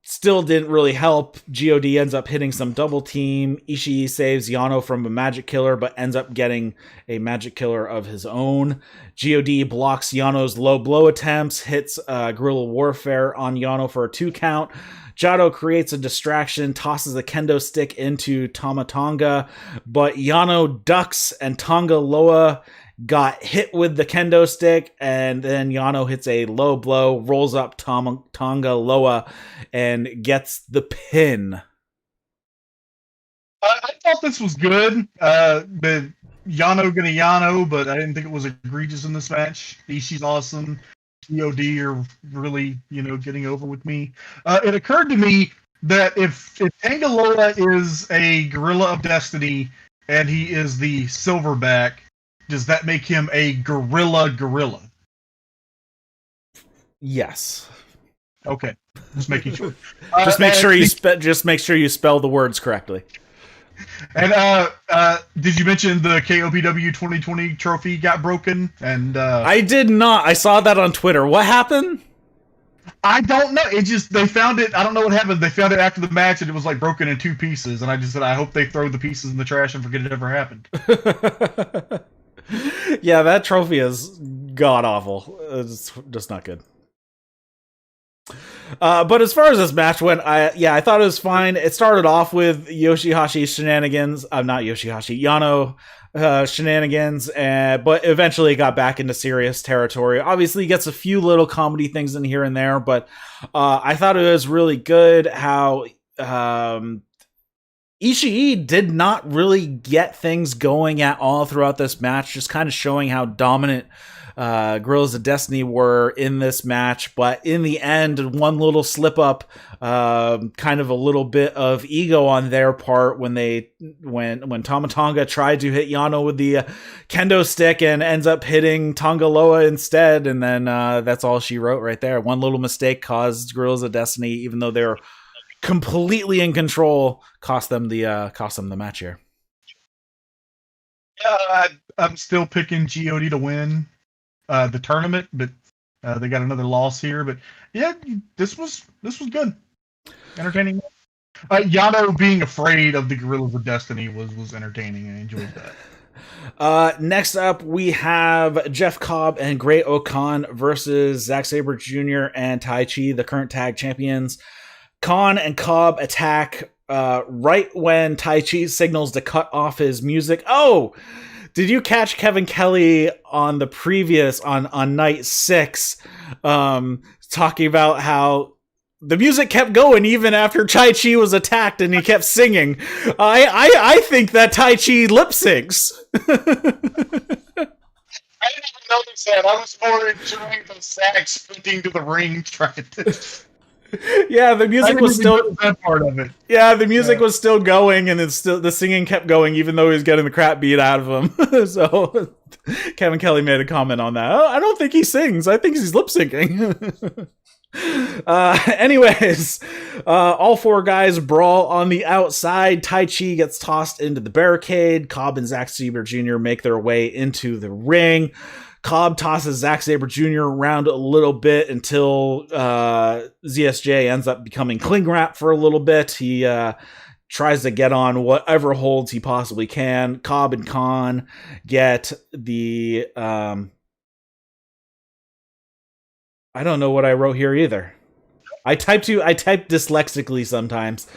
Still didn't really help. God ends up hitting some double team. Ishii saves Yano from a magic killer, but ends up getting a magic killer of his own. God blocks Yano's low blow attempts, hits guerrilla warfare on Yano for a 2 count. Jado creates a distraction, tosses a kendo stick into Tama Tonga, but Yano ducks and Tonga Loa got hit with the kendo stick, and then Yano hits a low blow, rolls up Tonga Loa, and gets the pin. I thought this was good, but Yano gonna Yano, but I didn't think it was egregious in this match. Ishii's awesome. God are really, getting over with me. It occurred to me that if Tangaloa is a Gorilla of Destiny and he is the Silverback, does that make him a gorilla? Yes. Okay, just making sure. Just make sure you spell the words correctly. And did you mention the KOPW 2020 trophy got broken? And I did not. I saw that on Twitter. What happened? I don't know. They found it. I don't know what happened. They found it after the match, and it was like broken in 2 pieces. And I just said, I hope they throw the pieces in the trash and forget it ever happened. Yeah, that trophy is god awful. It's just not good. But as far as this match went, I thought it was fine. It started off with Yoshi-Hashi shenanigans. Not Yoshi-Hashi, Yano shenanigans, but eventually got back into serious territory. Obviously, he gets a few little comedy things in here and there, but I thought it was really good how Ichii did not really get things going at all throughout this match, just kind of showing how dominant Gorillas of Destiny were in this match. But in the end, one little slip up, kind of a little bit of ego on their part when Tama Tonga tried to hit Yano with the kendo stick and ends up hitting Tangaloa instead. And then that's all she wrote right there. One little mistake caused Gorillas of Destiny, even though they're completely in control, cost them the match here. I'm still picking God to win the tournament, but they got another loss here. But yeah, this was good, entertaining. Yano being afraid of the Gorillas of Destiny was entertaining. I enjoyed that. Next up, we have Jeff Cobb and Great Okan versus Zack Sabre Jr. and Taichi, the current tag champions. Khan and Cobb attack right when Taichi signals to cut off his music. Oh, did you catch Kevin Kelly on the previous on night 6 talking about how the music kept going even after Taichi was attacked and he kept singing? I think that Taichi lip syncs. I didn't notice that. I was more enjoying the Zack sprinting to the ring trying to. Yeah, the music was still that part of it. Yeah, the music was still going, and the singing kept going, even though he was getting the crap beat out of him. So Kevin Kelly made a comment on that. Oh, I don't think he sings. I think he's lip syncing. Anyways, all 4 guys brawl on the outside. Taichi gets tossed into the barricade. Cobb and Zack Sabre Jr. make their way into the ring. Cobb tosses Zack Sabre Jr. around a little bit until ZSJ ends up becoming cling wrap for a little bit. He tries to get on whatever holds he possibly can. Cobb and Khan get the... I don't know what I wrote here either. I type dyslexically sometimes.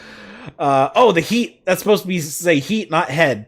The heat. That's supposed to be say heat, not head.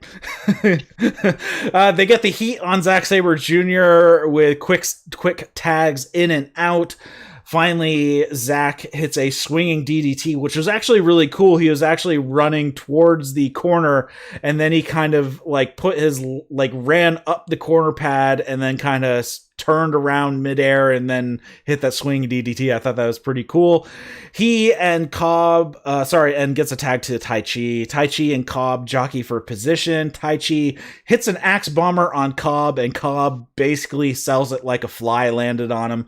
They get the heat on Zack Sabre Jr. with quick tags in and out. Finally, Zack hits a swinging DDT, which was actually really cool. He was actually running towards the corner, and then he kind of ran up the corner pad and then kind of turned around midair and then hit that swinging DDT. I thought that was pretty cool. He and Cobb, and gets a tag to Taichi. Taichi and Cobb jockey for position. Taichi hits an axe bomber on Cobb, and Cobb basically sells it like a fly landed on him.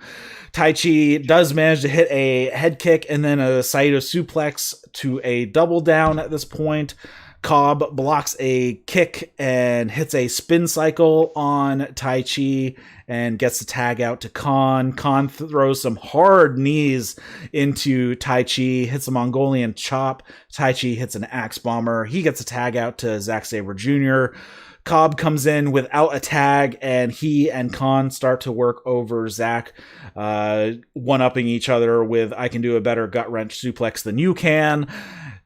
Taichi does manage to hit a head kick and then a Saito suplex to a double down at this point. Cobb blocks a kick and hits a spin cycle on Taichi and gets the tag out to Khan. Khan throws some hard knees into Taichi, hits a Mongolian chop. Taichi hits an axe bomber. He gets a tag out to Zack Sabre Jr. Cobb comes in without a tag, and he and Khan start to work over Zack, one-upping each other with, I can do a better gut-wrench suplex than you can.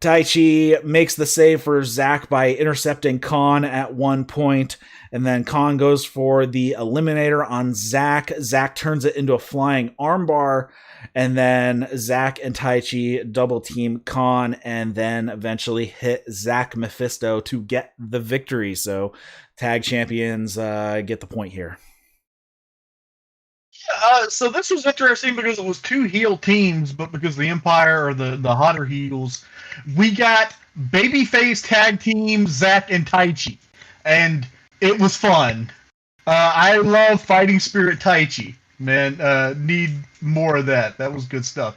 Taichi makes the save for Zack by intercepting Khan at one point, and then Khan goes for the eliminator on Zack. Zack turns it into a flying armbar, and then Zack and Taichi double team Khan, and then eventually hit Zack Mephisto to get the victory. So tag champions get the point here. So this was interesting because it was two heel teams, but because the Empire or the hotter heels, we got babyface tag team Zack and Taichi, and it was fun. I love fighting spirit Taichi, man. Need more of that. That was good stuff.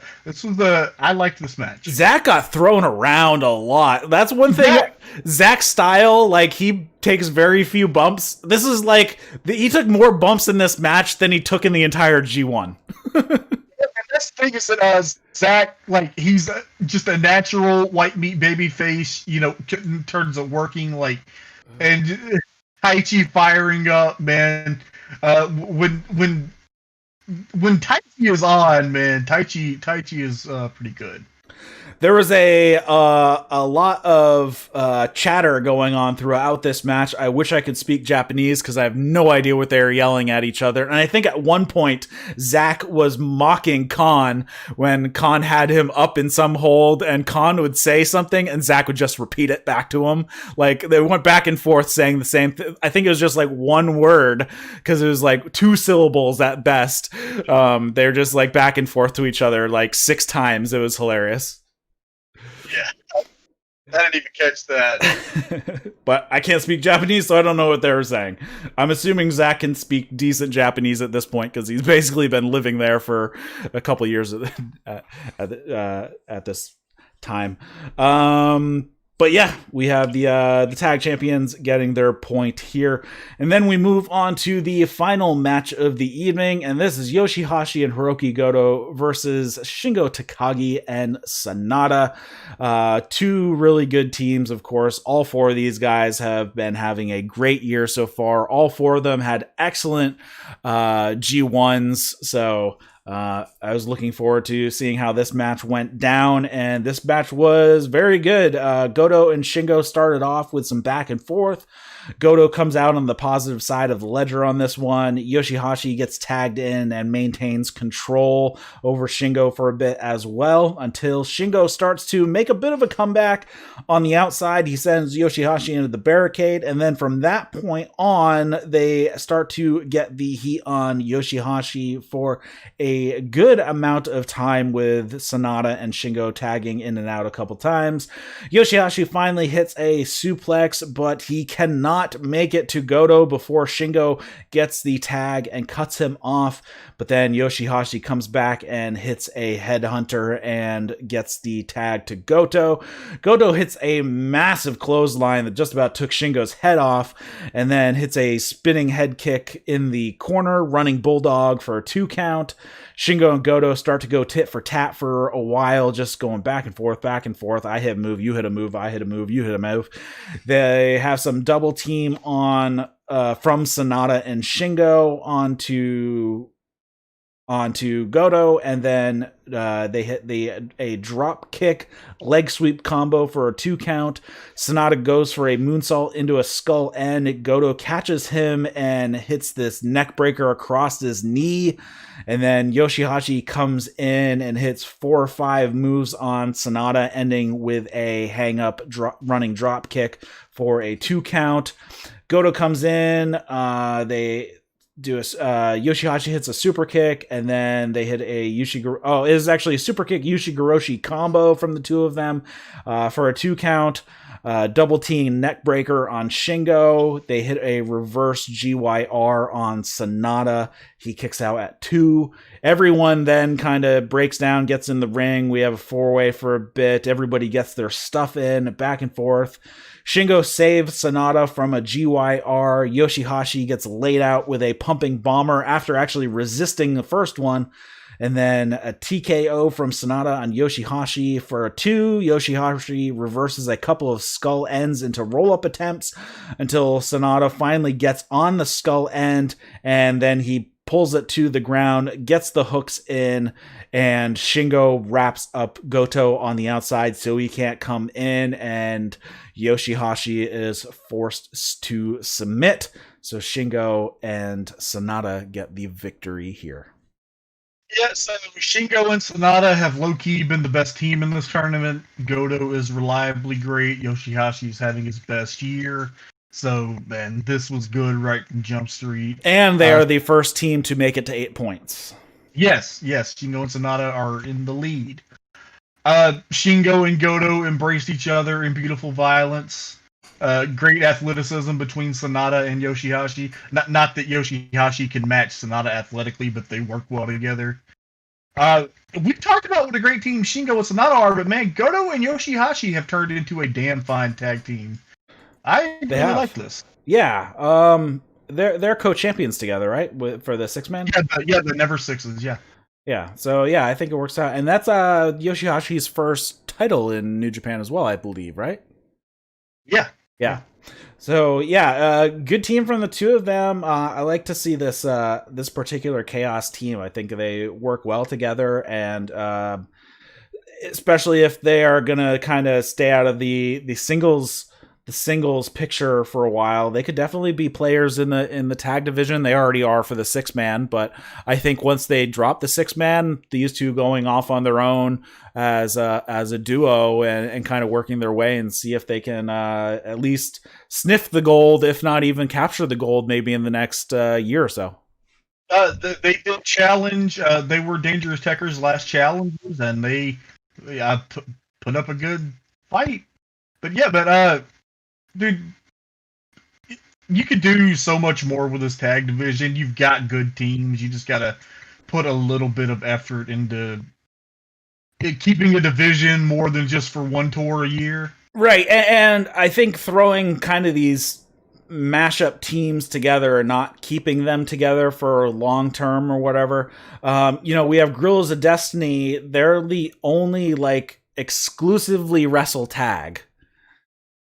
I liked this match. Zack got thrown around a lot. That's one thing. Zack's style, like, he takes very few bumps. This is like, he took more bumps in this match than he took in the entire G1. That's the thing is that Zack, like, he's just a natural white meat baby face, in terms of working, like, and Taichi firing up, man. When Taichi is on, man, Taichi is pretty good. There was a lot of chatter going on throughout this match. I wish I could speak Japanese because I have no idea what they were yelling at each other. And I think at one point, Zack was mocking Khan when Khan had him up in some hold, and Khan would say something, and Zack would just repeat it back to him. Like, they went back and forth saying the same thing. I think it was just like one word because it was like 2 syllables at best. They're just like back and forth to each other like 6 times. It was hilarious. Yeah, I didn't even catch that. But I can't speak Japanese, so I don't know what they were saying. I'm assuming Zack can speak decent Japanese at this point because he's basically been living there for a couple years at this time. But yeah, we have the tag champions getting their point here. And then we move on to the final match of the evening. And this is Yoshi-Hashi and Hirooki Goto versus Shingo Takagi and Sanada. 2 really good teams, of course. All 4 of these guys have been having a great year so far. All 4 of them had excellent G1s. So I was looking forward to seeing how this match went down, and this match was very good. Goto and Shingo started off with some back and forth. Goto comes out on the positive side of the ledger on this one. Yoshi-Hashi gets tagged in and maintains control over Shingo for a bit as well, until Shingo starts to make a bit of a comeback on the outside. He sends Yoshi-Hashi into the barricade, and then from that point on, they start to get the heat on Yoshi-Hashi for a good amount of time, with Sanada and Shingo tagging in and out a couple times. Yoshi-Hashi finally hits a suplex, but he cannot make it to Goto before Shingo gets the tag and cuts him off. But then Yoshi-Hashi comes back and hits a headhunter and gets the tag to Goto. Goto hits a massive clothesline that just about took Shingo's head off, and then hits a spinning head kick in the corner, running bulldog for a 2 count. Shingo and Goto start to go tit for tat for a while, just going back and forth, back and forth. I hit a move, you hit a move, I hit a move, you hit a move. They have some double team on from Sanada and Shingo onto Goto, and then they hit a drop kick leg sweep combo for a 2 count. Sanada goes for a moonsault into a skull end. Goto catches him and hits this neck breaker across his knee, and then Yoshi-Hashi comes in and hits 4 or 5 moves on Sanada, ending with a hang up running drop kick for a 2 count. Goto comes in, they do a Yoshi-Hashi hits a super kick, and then they hit a it is actually a super kick Yushi-Giroshi combo from the 2 of them for a 2 count. Double team neck breaker on Shingo. They hit a reverse GYR on Sanada. He kicks out at 2. Everyone then kind of breaks down, gets in the ring. We have a 4-way for a bit. Everybody gets their stuff in, back and forth. Shingo saves Sanada from a GYR. Yoshi-Hashi gets laid out with a pumping bomber after actually resisting the first one. And then a TKO from Sanada on Yoshi-Hashi for a 2. Yoshi-Hashi reverses a couple of skull ends into roll-up attempts until Sanada finally gets on the skull end, and then he pulls it to the ground, gets the hooks in, and Shingo wraps up Goto on the outside so he can't come in, and Yoshi-Hashi is forced to submit. So Shingo and Sanada get the victory here. Yeah, so Shingo and Sanada have low-key been the best team in this tournament. Goto is reliably great. Yoshi-Hashi is having his best year. So, man, this was good right from Jump Street. And they are the first team to make it to 8 points. Yes, Shingo and Sanada are in the lead. Shingo and Goto embraced each other in beautiful violence. Great athleticism between Sanada and Yoshi-Hashi. Not that Yoshi-Hashi can match Sanada athletically, but they work well together. We've talked about what a great team Shingo and Sanada are, but man, Goto and Yoshi-Hashi have turned into a damn fine tag team. I really like this. Yeah, they're co-champions together, right? For the 6-man. Yeah, the Never Sixes. Yeah. So yeah, I think it works out, and that's Yoshi-Hashi's first title in New Japan as well, I believe, right? Yeah. So yeah, good team from the two of them. I like to see this particular Chaos team. I think they work well together, and especially if they are gonna kind of stay out of the singles picture for a while, they could definitely be players in the tag division. They already are for the 6-man, but I think once they drop the 6-man, these two going off on their own as a duo and kind of working their way and see if they can at least sniff the gold, if not even capture the gold, maybe in the next year or so. They did challenge. They were Dangerous Techers' last challenges, and they put up a good fight. But dude, you could do so much more with this tag division. You've got good teams. You just got to put a little bit of effort into keeping a division more than just for one tour a year. Right, and I think throwing kind of these mashup teams together and not keeping them together for long term or whatever. We have Guerrillas of Destiny. They're the only exclusively wrestle tag.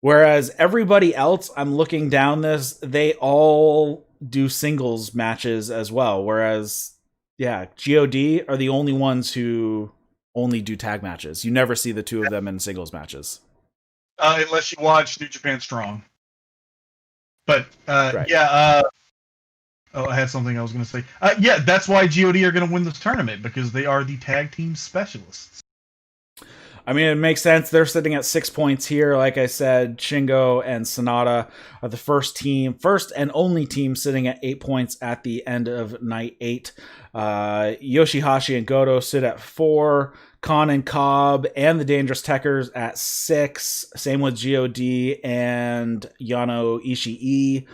Whereas everybody else, I'm looking down this, they all do singles matches as well. Whereas, GOD are the only ones who only do tag matches. You never see the two of them in singles matches. Unless you watch New Japan Strong. But, right. I had something I was going to say. That's why GOD are going to win this tournament, because they are the tag team specialists. I mean, it makes sense. They're sitting at 6 points here. Like I said, Shingo and Sanada are the first and only team sitting at 8 points at the end of night 8. Yoshi-Hashi and Goto sit at 4. Khan and Cobb and the Dangerous Techers at 6. Same with GOD and Yano Ichii.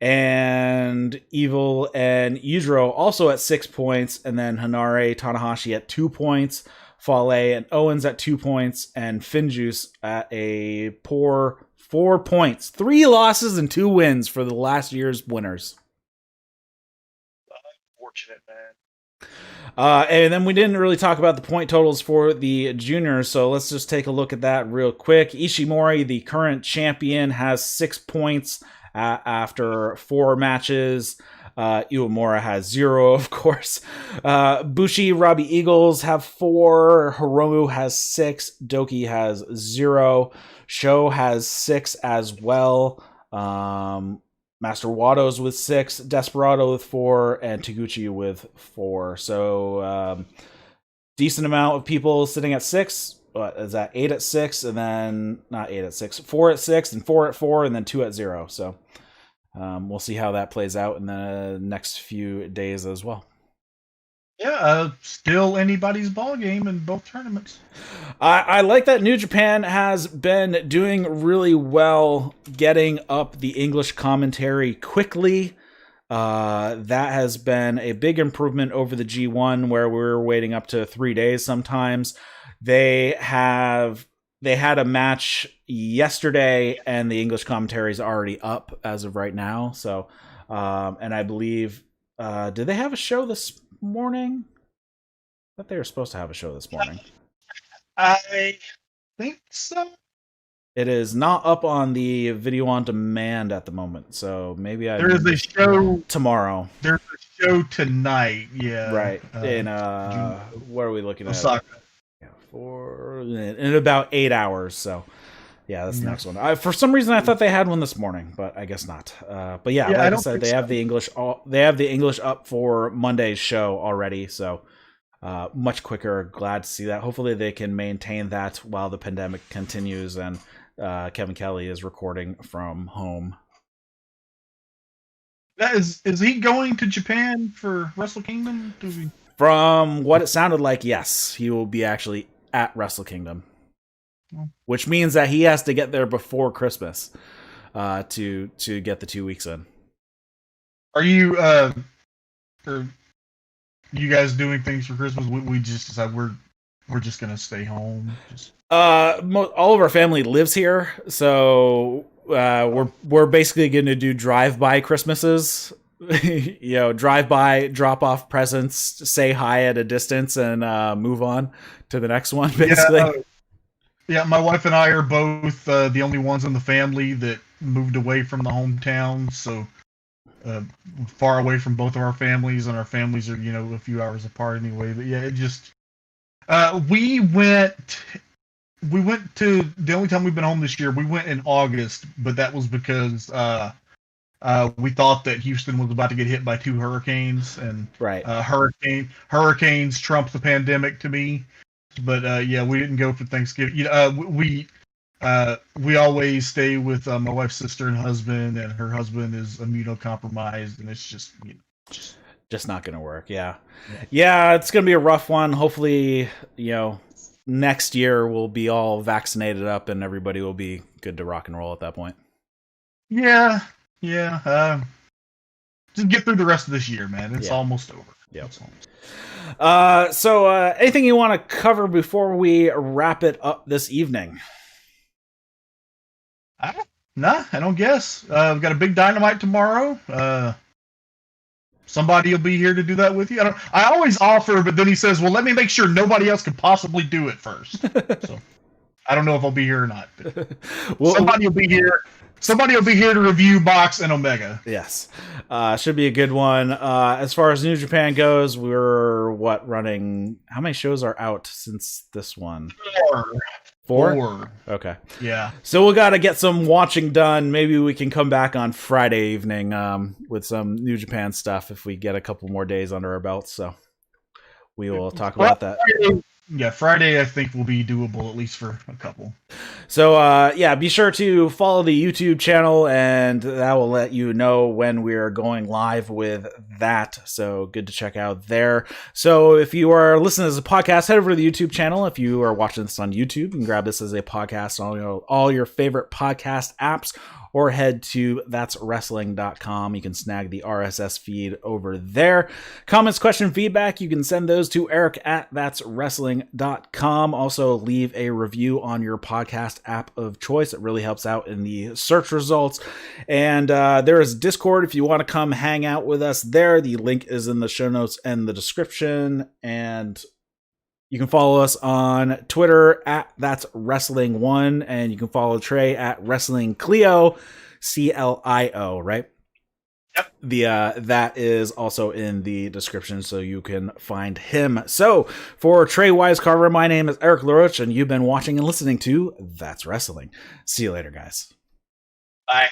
And Evil and Yujiro also at 6 points. And then Henare, Tanahashi at 2 points. Fale and Owens at 2 points, and Finjuice at a poor 4 points. 3 losses and 2 wins for the last year's winners. Unfortunate, man. And then we didn't really talk about the point totals for the juniors, so let's just take a look at that real quick. Ishimori, the current champion, has 6 points after 4 matches. Uemura has 0, of course. Bushi, Robbie Eagles have 4. Hiromu has 6. Doki has 0. Sho has 6 as well. Master Wado's with 6. Desperado with 4. And Taguchi with 4. So, decent amount of people sitting at 6. What is that? 8 at 6, and then not 8 at 6. 4 at 6, and 4 at 4, and then 2 at 0. So. We'll see how that plays out in the next few days as well. Still anybody's ball game in both tournaments. I like that New Japan has been doing really well getting up the English commentary quickly. That has been a big improvement over the G1, where we were waiting up to 3 days sometimes. They had a match yesterday, and the English commentary is already up as of right now. So, and I believe, did they have a show this morning? I thought they were supposed to have a show this morning. I think so. It is not up on the video on demand at the moment, so maybe there is a show tomorrow. There's a show tonight. Yeah. Right. In June, what are we looking at? Osaka. Yeah, in about 8 hours. So yeah, that's the Yeah. next one. For some reason, I thought they had one this morning, but I guess not. But yeah, like I said, they have the English. They have the English up for Monday's show already. So much quicker. Glad to see that. Hopefully, they can maintain that while the pandemic continues and Kevin Kelly is recording from home. That is he going to Japan for Wrestle Kingdom? From what it sounded like, yes, he will be actually at Wrestle Kingdom. Which means that he has to get there before Christmas to get the 2 weeks in. Are you you guys doing things for Christmas? We just decided we're just gonna stay home. All of our family lives here, so we're basically going to do drive-by Christmases. Drive by, drop off presents, say hi at a distance, and move on to the next one. Basically. Yeah, my wife and I are both the only ones in the family that moved away from the hometown, so far away from both of our families, and our families are, a few hours apart anyway. But yeah, it just we went to the only time we've been home this year. We went in August, but that was because we thought that Houston was about to get hit by 2 hurricanes, and right, hurricanes trump the pandemic to me. But yeah, we didn't go for Thanksgiving. We always stay with my wife's sister and husband, and her husband is immunocompromised, and it's just just not going to work. Yeah, it's going to be a rough one. Hopefully, next year we'll be all vaccinated up, and everybody will be good to rock and roll at that point. Yeah. Just get through the rest of this year, man. It's almost over. Yeah. So anything you want to cover before we wrap it up this evening? Nah, I don't guess. We've got a big Dynamite tomorrow. Somebody will be here to do that with you. I always offer, but then he says, well, let me make sure nobody else can possibly do it first. So I don't know if I'll be here or not. Well, somebody will be here. Somebody will be here to review Box and Omega. Yes. Should be a good one. As far as New Japan goes, we're running? How many shows are out since this one? 4? Okay. Yeah. So we got to get some watching done. Maybe we can come back on Friday evening with some New Japan stuff if we get a couple more days under our belts. So we will talk about that. Yeah, Friday I think will be doable, at least for a couple. So, be sure to follow the YouTube channel, and that will let you know when we're going live with that. So, good to check out there. So, if you are listening as a podcast, head over to the YouTube channel. If you are watching this on YouTube, you can grab this as a podcast on all your favorite podcast apps, or head to that'swrestling.com. You can snag the RSS feed over there. Comments, question, feedback, you can send those to Eric at that'swrestling.com. Also, leave a review on your podcast app of choice. It really helps out in the search results. And there is Discord if you want to come hang out with us there. The link is in the show notes and the description. And you can follow us on Twitter at That's Wrestling One, and you can follow Trae at Wrestling Clio, CLIO, right? Yep. That is also in the description, so you can find him. So for Trae Wisecarver, my name is Eric LaRoche, and you've been watching and listening to That's Wrestling. See you later, guys. Bye.